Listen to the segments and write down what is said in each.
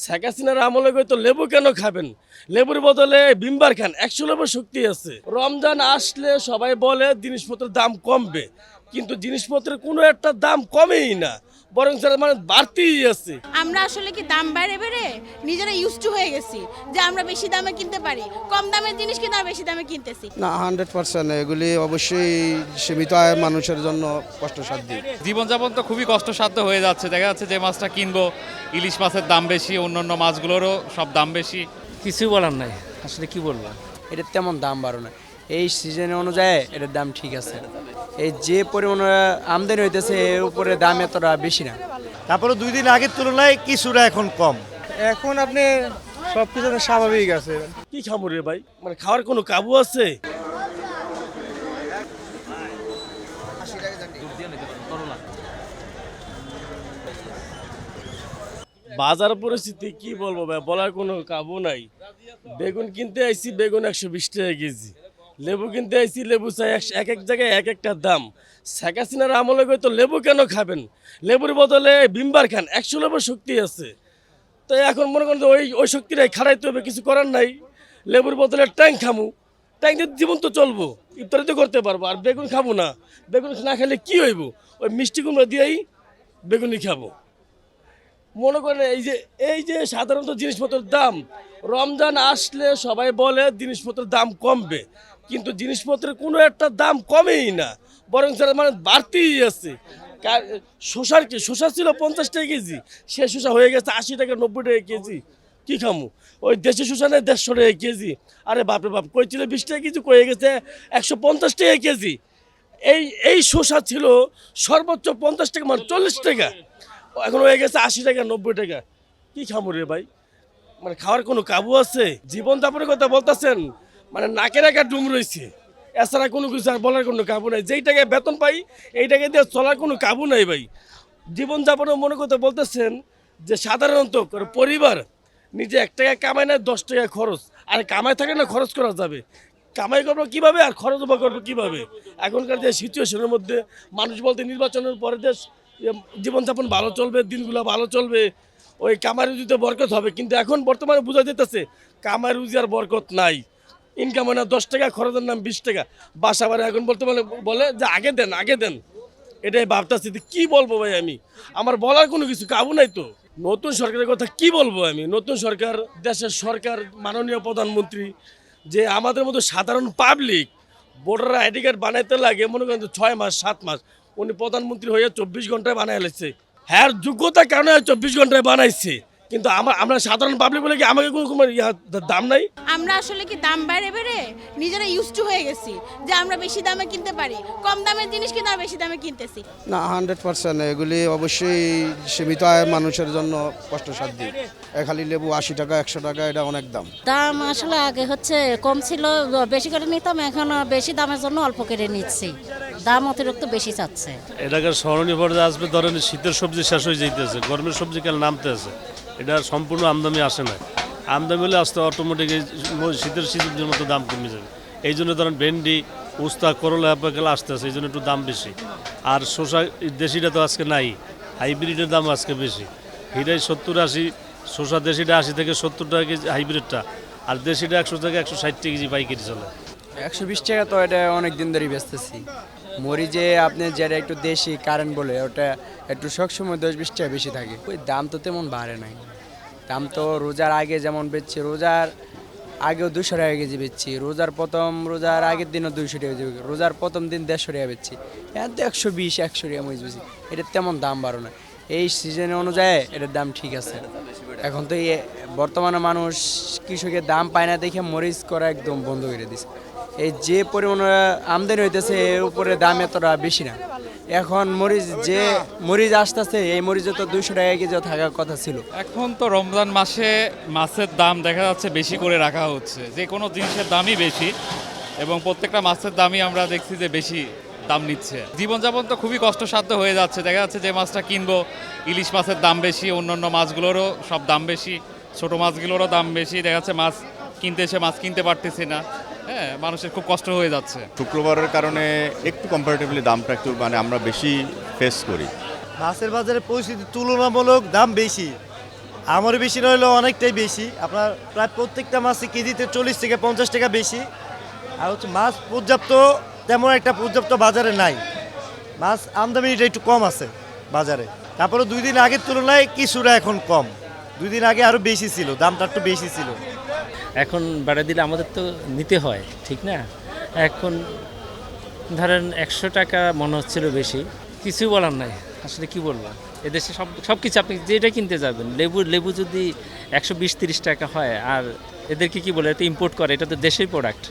শেখ হাসিনার আমলে তো লেবু কেন খাবেন? লেবুর বদলে ভিমবার খান, 100 লেবুর শক্তি আছে। রমজান আসলে সবাই বলে জিনিসপত্রের দাম কমবে, কিন্তু জিনিসপত্রের কোনো একটা দাম কমেই না, বরং সেটা মানে বাড়তেই আছে। আমরা আসলে কি দাম বেড়ে বেড়ে নিজেরা ইউজ টু হয়ে গেছি যে আমরা বেশি দামে কিনতে পারি, কম দামের জিনিস কিন্তু আমরা বেশি দামে কিনতেছি। না, 100% এগুলি অবশ্যই সীমিত আয়ের মানুষের জন্য কষ্টসাধ্য। জীবনযাপন তো খুবই কষ্টসাধ্য হয়ে যাচ্ছে। দেখা যাচ্ছে যে মাছটা কিনবো, ইলিশ মাছের দাম বেশি, অন্যান্য মাছগুলোরও সব দাম বেশি। কিছুই বলার নাই, আসলে কি বলবো। এটার তেমন দাম বাড়ো না, এই সিজনে অনুযায়ী এটার দাম ঠিক আছে। এই যে পরিমাণে আমদানি হইতেছে এর উপরে দাম এতটা বেশি না। তারপরে 2 দিন আগের তুলনায় কিছুটা এখন কম। এখন আপনি সব কিছু স্বাভাবিক আছে। কি খাবো রে ভাই, মানে খাওয়ার কোনো কাবু আছে? বাজার পরিস্থিতি কি বলবো ভাই, বলার কোনো কাবু নাই। বেগুন কিনতে আইছি, বেগুন 120 টাকা কেজি। লেবু কিনতে আইছি, লেবু চাই এক এক জায়গায় এক একটা দাম। শেখ হাসিনার আমলে তো লেবু কেন খাবেন? লেবুর বদলে ভিমবার খান, 100 লেবুর শক্তি আছে। তো এখন মনে করেন যে ওই শক্তিটাই খাড়াইতে হবে, কিছু করার নাই। লেবুর বদলে ট্যাং খামু, ট্যাং দিয়ে জীবন তো চলবো, ইফতারি তো করতে পারবো। আর বেগুন খাবো না, বেগুন না খেলে কি হইব? ওই মিষ্টি কুমড়া দিয়েই বেগুনি খাবো। মনে করেন এই যে সাধারণত জিনিসপত্রের দাম, রমজান আসলে সবাই বলে জিনিসপত্রের দাম কমবে, কিন্তু জিনিসপত্রের কোনো একটা দাম কমেই না, বরং সেটা মানে বাড়তেই আছে। শসা ছিল 50 টাকা কেজি, সে শসা হয়ে গেছে 80 টাকা 90 টাকা কেজি। কি খামু? ওই দেশি শসা নেই 150 টাকা কেজি। আরে বাপরে বাপ, কই ছিল 20 টাকা কেজি, কয়ে গেছে 150 টাকা কেজি। এই শসা ছিল সর্বোচ্চ 50 টাকা, মানে 40 টাকা, এখন হয়ে গেছে 80 টাকা 90 টাকা। কি খামো রে ভাই, মানে খাওয়ার কোনো কাবু আছে? জীবন যাপনের কথা বলতেছেন, মানে নাকের একা ডুম রয়েছে, এছাড়া কোনো কিছু আর বলার কোনো কাবু নাই। যেই টাকায় বেতন পাই এই টাকা দিয়ে চলার কোনো কাবু নাই ভাই। জীবন যাপনের মনে কথা বলতেছেন যে সাধারণত পরিবার নিজে 1 টাকা কামায় না, 10 টাকা খরচ। আর কামাই থাকে না, খরচ করা যাবে। কামাই করবো কিভাবে আর খরচ করবো কিভাবে? এখনকার যে সিচুয়েশনের মধ্যে মানুষ বলতে নির্বাচনের পরে দেশ জীবনযাপন ভালো চলবে, দিনগুলো ভালো চলবে, ওই কামাই রুজিতে বরকত হবে। কিন্তু এখন বর্তমানে বোঝা যেতেছে কামাই রুজি আর বরকত নাই। ইনকাম হয় না, 10 টাকা, খরচের নাম 20 টাকা। বাসা বাড়ি এখন বর্তমানে বলে যে আগে দেন। এটাই ভাবতেছি, কি বলবো ভাই আমি, আমার বলার কোনো কিছু কাবু নাই তো। নতুন সরকারের কথা কি বলবো আমি? নতুন সরকার, দেশের সরকার, মাননীয় প্রধানমন্ত্রী, যে আমাদের মতো সাধারণ পাবলিক ভোটার আইডি কার্ড বানাইতে লাগে মনে করেন 6 মাস 7 মাস, উনি প্রধানমন্ত্রী হয়ে 24 ঘন্টায় বানাই লেছে। হ্যাঁ, যোগ্যতা কারণে 24 ঘন্টায় বানাইছে, কিন্তু আমরা সাধারণ পাবলিক বলে কি আমাকে কোনো দাম নাই? আমরা আসলে কি দাম বেড়ে বেড়ে নিজেরা ইউজ টু হয়ে গেছি যে আমরা বেশি দামে কিনতে পারি, কম দামের জিনিস কিন্তু আমরা বেশি দামে কিনতেছি। না, 100% এগুলি অবশ্যই সীমিত আয়ের মানুষের জন্য কষ্টসাধ্য। খালি লেবু 80 টাকা 100 টাকা, এটা অনেক দাম। দাম আসলে আগে হচ্ছে কম ছিল, বেশি করে নিতাম, এখন বেশি দামের জন্য অল্প করে নিচ্ছি। দাম অতিরিক্ত বেশি চাচ্ছে। এটাকে স্মরণীয় পর্যায়ে আসবে, ধরেন শীতের সবজি শেষ হয়ে যাইতেছে, গরমের সবজি কাল নামতে আছে, এটা সম্পূর্ণ আমদানি আসে না। আমদানি হলে আসতে অটোমেটিক শীতের সবজির মতো দাম কমে যাবে। এই জন্য ধরেন ভেন্ডি, উস্তা, করলা গেলে আসতে আছে, এই জন্য একটু দাম বেশি। আর শসা দেশিটা তো আজকে নাই, হাইব্রিডের দাম আজকে বেশি। হিরাই 70-80, শসা দেশিটা 80 থেকে 70 টাকা কেজি হাইব্রিডটা, আর দেশিটা 100 থেকে 160 টাকা কেজি পাইকারি চলে। 120 টাকা তো এটা অনেক দিন ধরেই বেচতেছি। মরিচে আপনি যেটা একটু দেশি কারেন্ট বলে ওটা একটু সবসময় 10-20 টাকা বেশি থাকে। ওই দাম তো তেমন বাড়ে নাই। দাম তো রোজার আগে যেমন বেচছি, রোজার আগেও 200 টাকা কেজি বেচছি, রোজার আগের দিনও 200 টাকা কেজি, রোজার প্রথম দিন 150 টাকা বেচছি। এখন তো 120-100 টাকা মরিচ বেশি, এটার তেমন দাম বাড়ো না। এই সিজনে অনুযায়ী এটার দাম ঠিক আছে। এখন তো বর্তমানে মানুষ কৃষকের দাম পায় না দেখে মরিচ করা একদম বন্ধ করে দিছে। এই যে পরিমাণে আমদানি হইতেছে এর উপরে দাম এতটা বেশি না। এখন মরিচ আসতেছে, এই মরিচে তো 200 টাকা কেজি থাকার কথা ছিল। এখন তো রমজান মাসে মাছের দাম দেখা যাচ্ছে বেশি করে রাখা হচ্ছে, যে কোনো জিনিসের দামই বেশি, এবং প্রত্যেকটা মাছের দামই আমরা দেখছি যে বেশি দাম নিচ্ছে। জীবনযাপন তো খুবই কষ্টসাধ্য হয়ে যাচ্ছে। দেখা যাচ্ছে যে মাছটা কিনবো, ইলিশ মাছের দাম বেশি, অন্যান্য মাছগুলোরও সব দাম বেশি, ছোট মাছগুলোরও দাম বেশি। দেখা যাচ্ছে মাছ কিনতে এসে মাছ কিনতে পারতেছি না। হ্যাঁ, মানুষের খুব কষ্ট হয়ে যাচ্ছে। শুক্রবারের কারণে একটু কম্পারেটিভলি দামটা একটু মানে আমরা বেশি ফেস করি। মাছের বাজারে পরিস্থিতি তুলনামূলক দাম বেশি, আমার বেশি না হলেও অনেকটাই বেশি, আপনার প্রায় প্রত্যেকটা মাছে কেজিতে 40 থেকে 50 টাকা বেশি। আর হচ্ছে মাছ পর্যাপ্ত, তেমন একটা পর্যাপ্ত বাজারে নাই, মাছ আমদানিটা একটু কম আছে বাজারে। তারপরে 2 দিন আগের তুলনায় কিছুটা এখন কম, 2 দিন আগে আরও বেশি ছিল, দামটা একটু বেশি ছিল। এখন বাড়া দিলে আমাদের তো নিতে হয়, ঠিক না? এখন ধরেন 100 টাকা মনে হচ্ছিল বেশি, কিছুই বলার নাই। আসলে কি বলবো, এদেশে সব কিছু আপনি যেটা কিনতে যাবেন, লেবু যদি 120-30 টাকা হয়, আর এদেরকে কি বলে, এটা ইম্পোর্ট করে, এটা তো দেশের প্রোডাক্ট।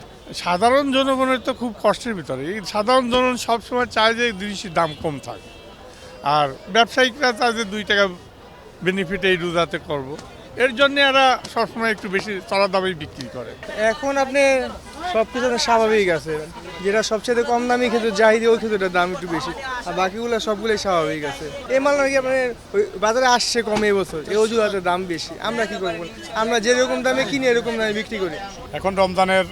সাধারণ জনগণের তো খুব কষ্টের ভিতরে। এই সাধারণ জনগণ সবসময় চায় যে জিনিসের দাম কম থাকে, আর ব্যবসায়িকরা চায় যে 2 টাকা বেনিফিট এই রোজাতে করব, এর জন্য এরা সবসময় একটু বেশি চড়া দামেই বিক্রি করে। এখন আপনি সব কিছু স্বাভাবিক আছে, যেটা সবচেয়ে কম দামি খেতে চাহিদা ওই খেতে দাম একটু বেশি, আর বাকিগুলো সবগুলোই স্বাভাবিক আছে। এই মাল নাকি আপনার বাজারে আসছে কমে এবছর, এই অজুহাতে দাম বেশি। আমরা কি করবো, আমরা যেরকম দামে কিনি এরকম দামে বিক্রি করি। এখন রমজানের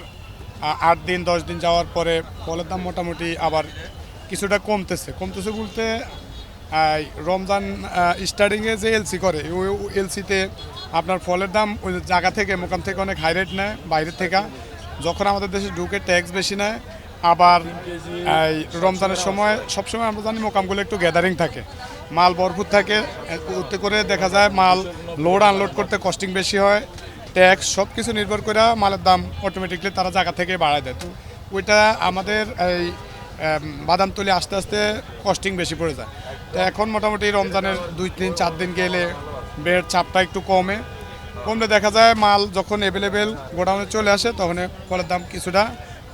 8 দিন 10 দিন যাওয়ার পরে ফলের দাম মোটামুটি আবার কিছুটা কমতেছে বলতে রমজান স্টার্টিংয়ে যে এলসি করে, ওই এলসিতে আপনার ফলের দাম ওই জায়গা থেকে মোকাম থেকে অনেক হাই রেট নেয় বাইরের থেকে, যখন আমাদের দেশে ঢুকে ট্যাক্স বেশি নেয়। আবার এই রমজানের সময় সবসময় আমরা জানি মোকামগুলো একটু গ্যাদারিং থাকে, মাল ভরপুর থাকে, ওতে করে দেখা যায় মাল লোড আনলোড করতে কস্টিং বেশি হয়, ট্যাক্স সব কিছু নির্ভর করে মালের দাম অটোমেটিকলি তারা জায়গা থেকে বাড়ায় দেয়। তো ওইটা আমাদের এই বাদামতলি আস্তে আস্তে কস্টিং বেশি পড়ে যায়। তো এখন মোটামুটি রমজানের 2-3-4 দিন গেলে বেড়ের চাপটা একটু কমলে দেখা যায় মাল যখন অ্যাভেলেবেল গোডাউনে চলে আসে, তখন ফলের দাম কিছুটা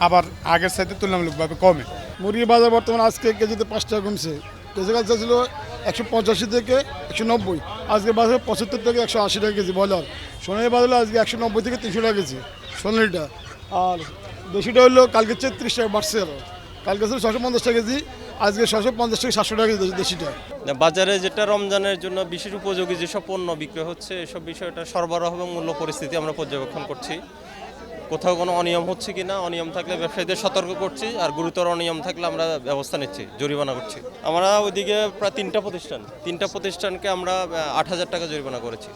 আবার আগের সাথে তুলনামূলকভাবে কমে। মুরগির বাজার বর্তমানে আজকে কেজিতে 5 টাকা কমছে। গতকাল ছিল 185 থেকে 190, আজকে বাজারে 75 থেকে 180 টাকা কেজি ব্রয়লার। সোনালি বাজারে আজকে 190 থেকে 300 টাকা কেজি সোনালিটা। আর দেশিটা হলো কালকে চেয়ে 30 টাকা বাড়ছে, আরও কালকে ছিল 650 টাকা কেজি, আজকে 650 থেকে 700 টাকা কেজি দেশিটা। বাজারে যেটা রমজানের জন্য বিশেষ উপযোগী যেসব পণ্য বিক্রি হচ্ছে, এসব বিষয়টা সরবরাহ এবং মূল্য পরিস্থিতি আমরা পর্যবেক্ষণ করছি। কোথাও কোনো অনিয়ম হচ্ছে কিনা, অনিয়ম থাকলে ব্যবসায়ীদের সতর্ক করছি, আর গুরুতর অনিয়ম থাকলে আমরা ব্যবস্থা নিচ্ছি, জরিমানা করছি। আমরা ওইদিকে প্রায় 3টা প্রতিষ্ঠানকে আমরা 8,000 টাকা জরিমানা করেছি।